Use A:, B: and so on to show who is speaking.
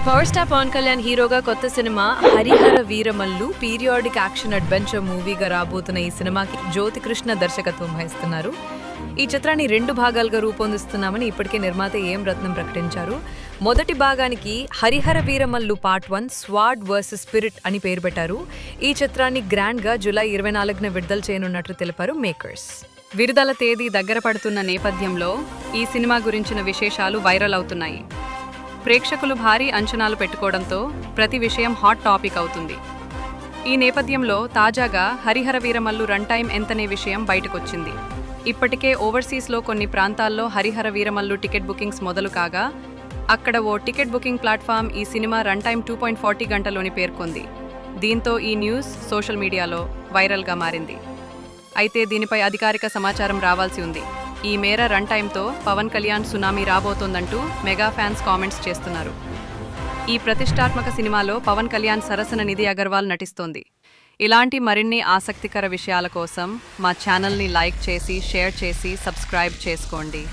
A: Power star Pawan Kalyan హీరోగా కొత్త cinema Harihara Veeramallu periodic action adventure మూవీగా రాబోతున్న ఈ సినిమాకి జ్యోతికృష్ణ దర్శకత్వం వహిస్తున్నారు. ఈ చిత్రాన్ని 2 భాగాలుగా రూపొందిస్తున్నామని ఇప్పటికే నిర్మాత ఏం రత్నం ప్రకటించారు. మొదటి భాగానికి Harihara Veeramallu part 1 స్వాడ్ versus spirit అని పేరు పెట్టారు. ఈ చిత్రాన్ని గ్రాండ్గా జూలై 24న విడుదల చేయనున్నట్లు తెలిపారు మేకర్స్.
B: విడుదల తేదీ దగ్గర పడుతున్న నేపథ్యంలో ఈ సినిమా గురించిన విశేషాలు వైరల్ అవుతున్నాయి. ప్రేక్షకులు భారీ అంచనాలు పెట్టుకోవడంతో ప్రతి విషయం హాట్ టాపిక్ అవుతుంది. ఈ నేపథ్యంలో తాజాగా హరిహర వీరమల్లు రన్ టైం ఎంతనే విషయం బయటకొచ్చింది. ఇప్పటికే ఓవర్సీస్లో కొన్ని ప్రాంతాల్లో హరిహర వీరమల్లు టికెట్ బుకింగ్స్ మొదలు కాగా అక్కడ ఓ టికెట్ బుకింగ్ ప్లాట్ఫామ్ ఈ సినిమా రన్ టైం 2.40 గంటలోని పేర్కొంది. దీంతో ఈ న్యూస్ సోషల్ మీడియాలో వైరల్గా మారింది. అయితే దీనిపై అధికారిక సమాచారం రావాల్సి ఉంది. ఈ మేర రన్ టైంతో పవన్ కళ్యాణ్ సునామీ రాబోతోందంటూ మెగా ఫ్యాన్స్ కామెంట్స్ చేస్తున్నారు. ఈ ప్రతిష్టాత్మక సినిమాలో పవన్ కళ్యాణ్ సరసన నిధి అగర్వాల్ నటిస్తోంది. ఇలాంటి మరిన్ని ఆసక్తికర విషయాల కోసం మా ఛానల్ని లైక్ చేసి, షేర్ చేసి, సబ్స్క్రైబ్ చేసుకోండి.